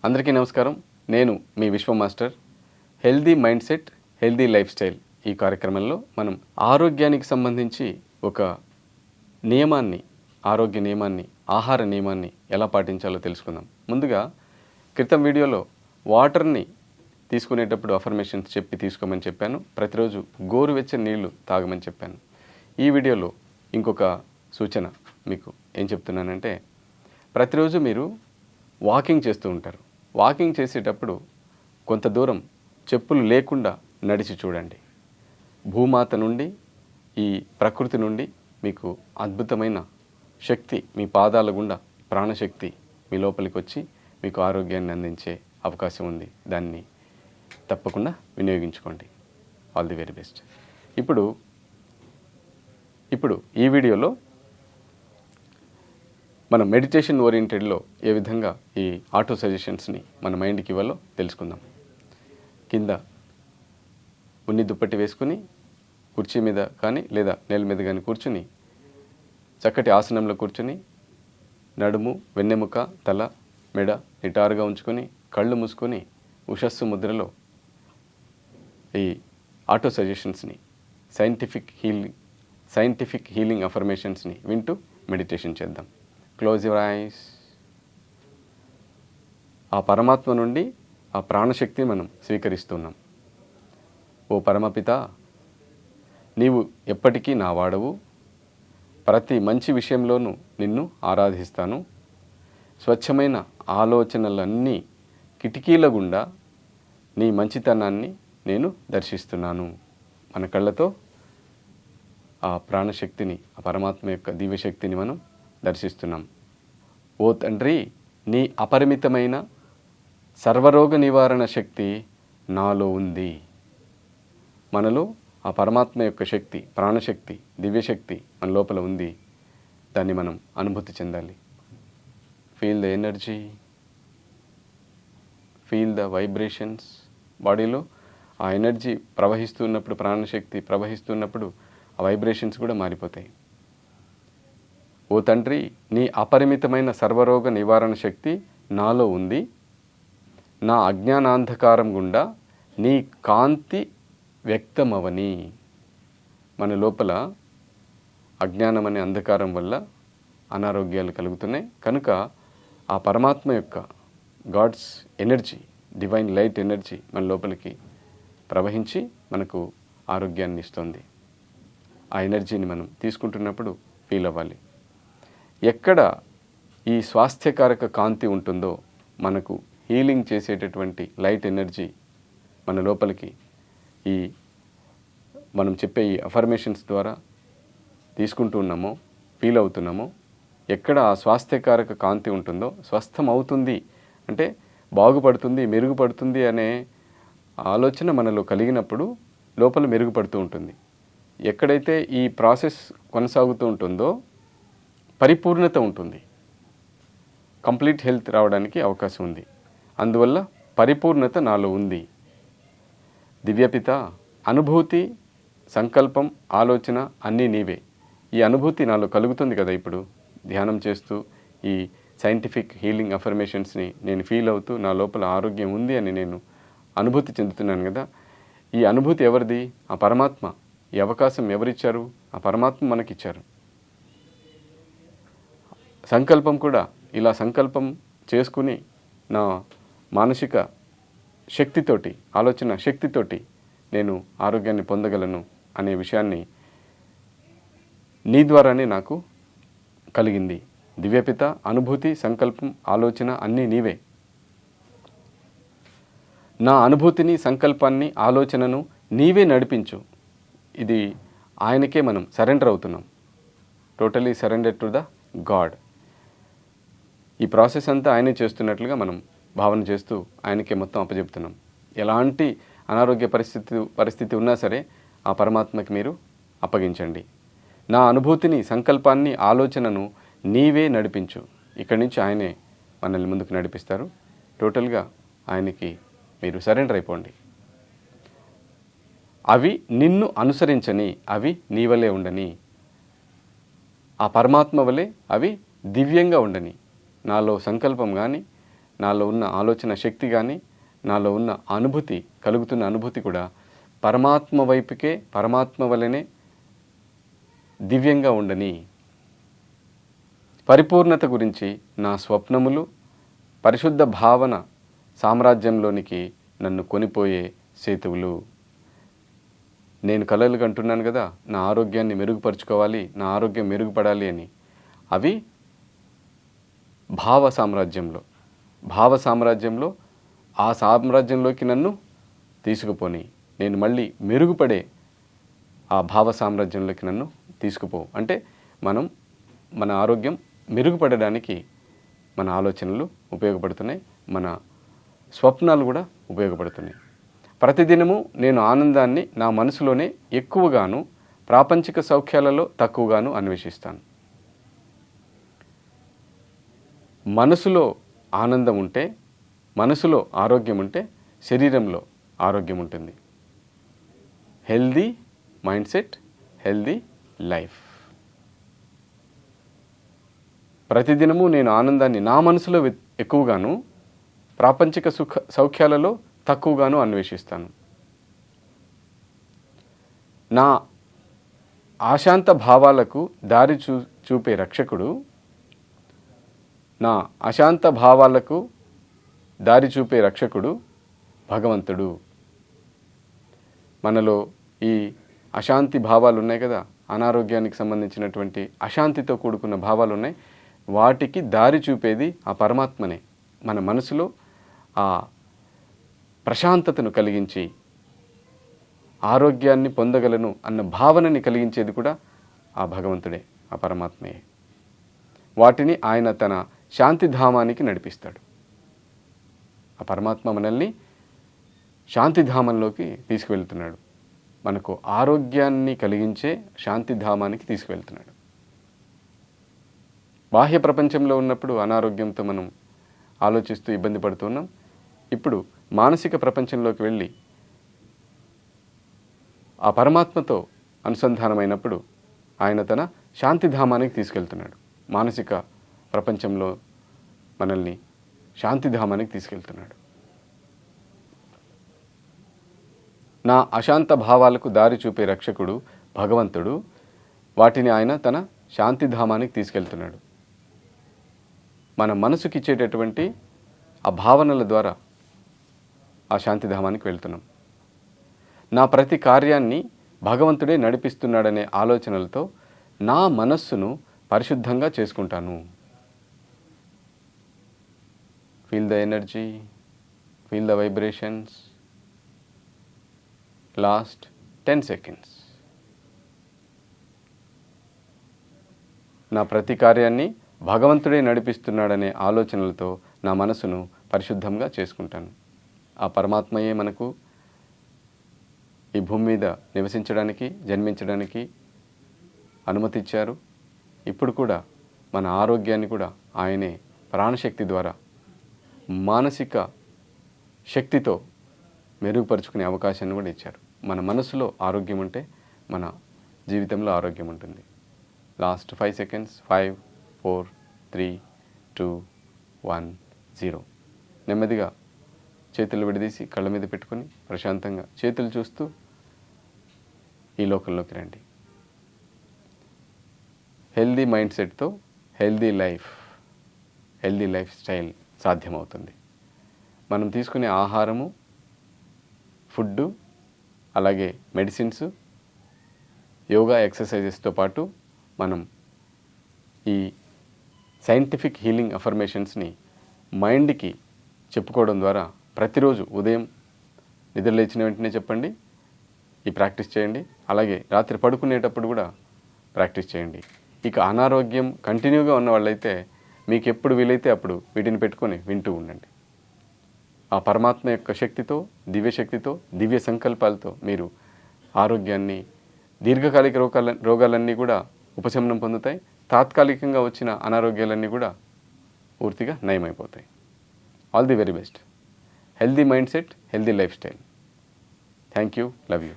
అందరికీ నమస్కారం. నేను మీ విశ్వ master. Healthy mindset, healthy life style ఈ కార్యక్రమంలో మనం ఆరోగ్యానికి సంబంధించి ఒక నియమాన్ని, ఆరోగ్య నియమాన్ని, ఆహార నియమాన్ని ఎలా పాటించాలో తెలుసుకుందాం. ముందుగా క్రితం వీడియోలో వాటర్ని తీసుకునేటప్పుడు అఫర్మేషన్స్ చెప్పి తీసుకోమని చెప్పాను. ప్రతిరోజు గోరువెచ్చని నీళ్లు తాగమని చెప్పాను. ఈ వీడియోలో ఇంకొక సూచన మీకు ఏం చెప్తున్నానంటే, ప్రతిరోజు మీరు వాకింగ్ చేస్తూ ఉంటారు. వాకింగ్ చేసేటప్పుడు కొంత దూరం చెప్పులు లేకుండా నడిచి చూడండి. భూమాత నుండి, ఈ ప్రకృతి నుండి మీకు అద్భుతమైన శక్తి మీ పాదాల గుండా, ప్రాణశక్తి మీ లోపలికి వచ్చి మీకు ఆరోగ్యాన్ని అందించే అవకాశం ఉంది. దాన్ని తప్పకుండా వినియోగించుకోండి. All the very best. ఇప్పుడు ఈ వీడియోలో మనం మెడిటేషన్ ఓరియంటెడ్లో ఏ విధంగా ఈ ఆటో సజెషన్స్ని మన మైండ్కి ఇవ్వాలో తెలుసుకుందాం. కింద ఉన్ని దుప్పటి వేసుకుని కుర్చీ మీద కానీ లేదా నేల మీద కానీ కూర్చుని చక్కటి ఆసనంలో కూర్చుని నడుము, వెన్నెముక, తల, మెడ నిటారుగా ఉంచుకొని కళ్ళు మూసుకొని ఉషస్సు ముద్రలో ఈ ఆటో సజెషన్స్ని, సైంటిఫిక్ హీలింగ్ అఫర్మేషన్స్ని వింటూ మెడిటేషన్ చేద్దాం. Close your eyes. ఆ పరమాత్మ నుండి ఆ ప్రాణశక్తిని మనం స్వీకరిస్తున్నాం. ఓ పరమపిత, నీవు ఎప్పటికీ నా వాడవు. ప్రతి మంచి విషయంలోనూ నిన్ను ఆరాధిస్తాను. స్వచ్ఛమైన ఆలోచనలన్నీ కిటికీల గుండా నీ మంచితనాన్ని నేను దర్శిస్తున్నాను. మన కళ్ళతో ఆ ప్రాణశక్తిని, ఆ పరమాత్మ యొక్క దివ్యశక్తిని మనం దర్శిస్తున్నాం. ఓ తండ్రి, నీ అపరిమితమైన సర్వరోగ నివారణ శక్తి నాలో ఉంది. మనలో ఆ పరమాత్మ యొక్క శక్తి, ప్రాణశక్తి, దివ్యశక్తి మన లోపల ఉంది. దాన్ని మనం అనుభూతి చెందాలి. Feel the energy, feel the vibrations. బాడీలో ఆ ఎనర్జీ ప్రవహిస్తున్నప్పుడు, ప్రాణశక్తి ప్రవహిస్తున్నప్పుడు ఆ వైబ్రేషన్స్ కూడా మారిపోతాయి. ఓ తండ్రి, నీ అపరిమితమైన సర్వరోగ నివారణ శక్తి నాలో ఉంది. నా అజ్ఞానాంధకారం గుండా నీ కాంతి వ్యక్తమవని. మన లోపల అజ్ఞానం అనే అంధకారం వల్ల అనారోగ్యాలు కలుగుతున్నాయి. కనుక ఆ పరమాత్మ యొక్క God's energy, divine light energy మన లోపలికి ప్రవహించి మనకు ఆరోగ్యాన్ని ఇస్తుంది. ఆ ఎనర్జీని మనం తీసుకుంటున్నప్పుడు ఫీల్ అవ్వాలి. ఎక్కడ ఈ స్వాస్థ్యకారక కాంతి ఉంటుందో, మనకు హీలింగ్ చేసేటటువంటి లైట్ ఎనర్జీ మన లోపలికి ఈ మనం చెప్పే ఈ అఫర్మేషన్స్ ద్వారా తీసుకుంటూ ఉన్నామో, ఫీల్ అవుతున్నామో, ఎక్కడ ఆ స్వాస్థ్యకారక కాంతి ఉంటుందో, స్వస్థం అవుతుంది అంటే బాగుపడుతుంది, మెరుగుపడుతుంది అనే ఆలోచన మనలో కలిగినప్పుడు లోపల మెరుగుపడుతూ ఉంటుంది. ఎక్కడైతే ఈ ప్రాసెస్ కొనసాగుతూ ఉంటుందో పరిపూర్ణత ఉంటుంది, కంప్లీట్ హెల్త్ రావడానికి అవకాశం ఉంది. అందువల్ల పరిపూర్ణత నాలో ఉంది. దివ్యపిత, అనుభూతి, సంకల్పం, ఆలోచన అన్నీ నీవే. ఈ అనుభూతి నాలో కలుగుతుంది కదా. ఇప్పుడు ధ్యానం చేస్తూ ఈ సైంటిఫిక్ హీలింగ్ అఫర్మేషన్స్ని నేను ఫీల్ అవుతూ నా లోపల ఆరోగ్యం ఉంది అని నేను అనుభూతి చెందుతున్నాను కదా. ఈ అనుభూతి ఎవరిది? ఆ పరమాత్మ. ఈ అవకాశం ఎవరిచ్చారు? ఆ పరమాత్మ మనకిచ్చారు. సంకల్పం కూడా ఇలా సంకల్పం చేసుకుని నా మానసిక శక్తితోటి, ఆలోచన శక్తితోటి నేను ఆరోగ్యాన్ని పొందగలను అనే విషయాన్ని నీ ద్వారానే నాకు కలిగింది. దివ్యపిత, అనుభూతి, సంకల్పం, ఆలోచన అన్నీ నీవే. నా అనుభూతిని, సంకల్పాన్ని, ఆలోచనను నీవే నడిపించు. ఇది ఆయనకే మనం సరెండర్ అవుతున్నాం. Totally surrender to the God. ఈ ప్రాసెస్ అంతా ఆయనే చేస్తున్నట్లుగా మనం భావన చేస్తూ ఆయనకే మొత్తం అప్పచెప్తున్నాం. ఎలాంటి అనారోగ్య పరిస్థితి ఉన్నా సరే ఆ పరమాత్మకి మీరు అప్పగించండి. నా అనుభూతిని, సంకల్పాన్ని, ఆలోచనను నీవే నడిపించు. ఇక్కడి నుంచి ఆయనే మనల్ని ముందుకు నడిపిస్తారు. టోటల్గా ఆయనకి మీరు సరెండర్ అయిపోండి. అవి నిన్ను అనుసరించని, అవి నీ వలే ఉండని. ఆ పరమాత్మ వలె అవి దివ్యంగా ఉండని. నాలో సంకల్పం కానీ, నాలో ఉన్న ఆలోచన శక్తి కానీ, నాలో ఉన్న అనుభూతి, కలుగుతున్న అనుభూతి కూడా పరమాత్మ వైపుకే, పరమాత్మ వలనే దివ్యంగా ఉండని. పరిపూర్ణత గురించి నా స్వప్నములు పరిశుద్ధ భావన సామ్రాజ్యంలోనికి నన్ను కొనిపోయే సేతువులు. నేను కలలు కంటున్నాను కదా, నా ఆరోగ్యాన్ని మెరుగుపరుచుకోవాలి, నా ఆరోగ్యం మెరుగుపడాలి అని. అవి భావ సామ్రాజ్యంలో ఆ సామ్రాజ్యంలోకి నన్ను తీసుకుపోని. నేను మళ్ళీ మెరుగుపడే ఆ భావ సామ్రాజ్యంలోకి నన్ను తీసుకుపో అంటే మన ఆరోగ్యం మెరుగుపడడానికి మన ఆలోచనలు ఉపయోగపడుతున్నాయి, మన స్వప్నాలు కూడా ఉపయోగపడుతున్నాయి. ప్రతిదినము నేను ఆనందాన్ని నా మనసులోనే ఎక్కువగాను, ప్రాపంచిక సౌఖ్యాలలో తక్కువగాను అన్వేషిస్తాను. మనసులో ఆనందం ఉంటే, మనసులో ఆరోగ్యం ఉంటే శరీరంలో ఆరోగ్యం ఉంటుంది. Healthy mindset, healthy life. ప్రతిదినము నేను ఆనందాన్ని నా మనసులో ఎక్కువగాను, ప్రాపంచిక సౌఖ్యాలలో తక్కువగాను అన్వేషిస్తాను. నా అశాంత భావాలకు దారి చూపే రక్షకుడు, నా అశాంత భావాలకు దారి చూపే రక్షకుడు భగవంతుడు. మనలో ఈ అశాంతి భావాలు ఉన్నాయి కదా, అనారోగ్యానికి సంబంధించినటువంటి అశాంతితో కూడుకున్న భావాలు ఉన్నాయి. వాటికి దారి చూపేది ఆ పరమాత్మనే. మన మనసులో ఆ ప్రశాంతతను కలిగించి ఆరోగ్యాన్ని పొందగలను అన్న భావనని కలిగించేది కూడా ఆ భగవంతుడే, ఆ పరమాత్మయే. వాటిని ఆయన తన శాంతిధామానికి నడిపిస్తాడు. ఆ పరమాత్మ మనల్ని శాంతిధామంలోకి తీసుకువెళ్తున్నాడు. మనకు ఆరోగ్యాన్ని కలిగించే శాంతిధామానికి తీసుకువెళ్తున్నాడు. బాహ్య ప్రపంచంలో ఉన్నప్పుడు అనారోగ్యంతో మనం ఆలోచిస్తూ ఇబ్బంది పడుతున్నాం. ఇప్పుడు మానసిక ప్రపంచంలోకి వెళ్ళి ఆ పరమాత్మతో అనుసంధానమైనప్పుడు ఆయన తన శాంతిధామానికి తీసుకెళ్తున్నాడు. మానసిక ప్రపంచంలో మనల్ని శాంతిధామానికి తీసుకెళ్తున్నాడు. నా అశాంత భావాలకు దారి చూపే రక్షకుడు భగవంతుడు. వాటిని ఆయన తన శాంతిధామానికి తీసుకెళ్తున్నాడు. మన మనసుకి ఇచ్చేటటువంటి ఆ భావనల ద్వారా ఆ శాంతిధామానికి వెళ్తున్నాం. నా ప్రతి కార్యాన్ని భగవంతుడే నడిపిస్తున్నాడనే ఆలోచనలతో నా మనస్సును పరిశుద్ధంగా చేసుకుంటాను. Feel the energy, feel the vibrations. Last 10 seconds. నా ప్రతి కార్యాన్ని భగవంతుడే నడిపిస్తున్నాడనే ఆలోచనలతో నా మనసును పరిశుద్ధంగా చేసుకుంటాను. ఆ పరమాత్మయే మనకు ఈ భూమి మీద నివసించడానికి, జన్మించడానికి అనుమతి ఇచ్చారు. ఇప్పుడు కూడా మన ఆరోగ్యాన్ని కూడా ఆయనే ప్రాణశక్తి ద్వారా, మానసిక శక్తితో మెరుగుపరుచుకునే అవకాశాన్ని కూడా ఇచ్చారు. మన మనసులో ఆరోగ్యం ఉంటే మన జీవితంలో ఆరోగ్యం ఉంటుంది. Last 5 seconds. 5, 4, 3, 2, 1, 0. నెమ్మదిగా చేతులు విడదీసి కళ్ళ మీద పెట్టుకొని ప్రశాంతంగా చేతులు చూస్తూ ఈ లోకంలోకి రండి. హెల్దీ మైండ్ సెట్తో హెల్దీ లైఫ్ స్టైల్ సాధ్యమవుతుంది. మనం తీసుకునే ఆహారము, ఫుడ్డు, అలాగే మెడిసిన్స్, యోగా, ఎక్సర్సైజెస్తో పాటు మనం ఈ సైంటిఫిక్ హీలింగ్ అఫర్మేషన్స్ని మైండ్కి చెప్పుకోవడం ద్వారా ప్రతిరోజు ఉదయం నిద్రలేచిన వెంటనే చెప్పండి. ఈ ప్రాక్టీస్ చేయండి. అలాగే రాత్రి పడుకునేటప్పుడు కూడా ప్రాక్టీస్ చేయండి. ఇక అనారోగ్యం కంటిన్యూగా ఉన్న వాళ్ళైతే మీకు ఎప్పుడు వీలైతే అప్పుడు వీటిని పెట్టుకొని వింటూ ఉండండి. ఆ పరమాత్మ యొక్క శక్తితో, దివ్యశక్తితో, దివ్య సంకల్పాలతో మీరు ఆరోగ్యాన్ని, దీర్ఘకాలిక రోగాలన్నీ కూడా ఉపశమనం పొందుతాయి. తాత్కాలికంగా వచ్చిన అనారోగ్యాలన్నీ కూడా పూర్తిగా నయమైపోతాయి. All the very best. Healthy mindset, healthy lifestyle. Thank you. Love you.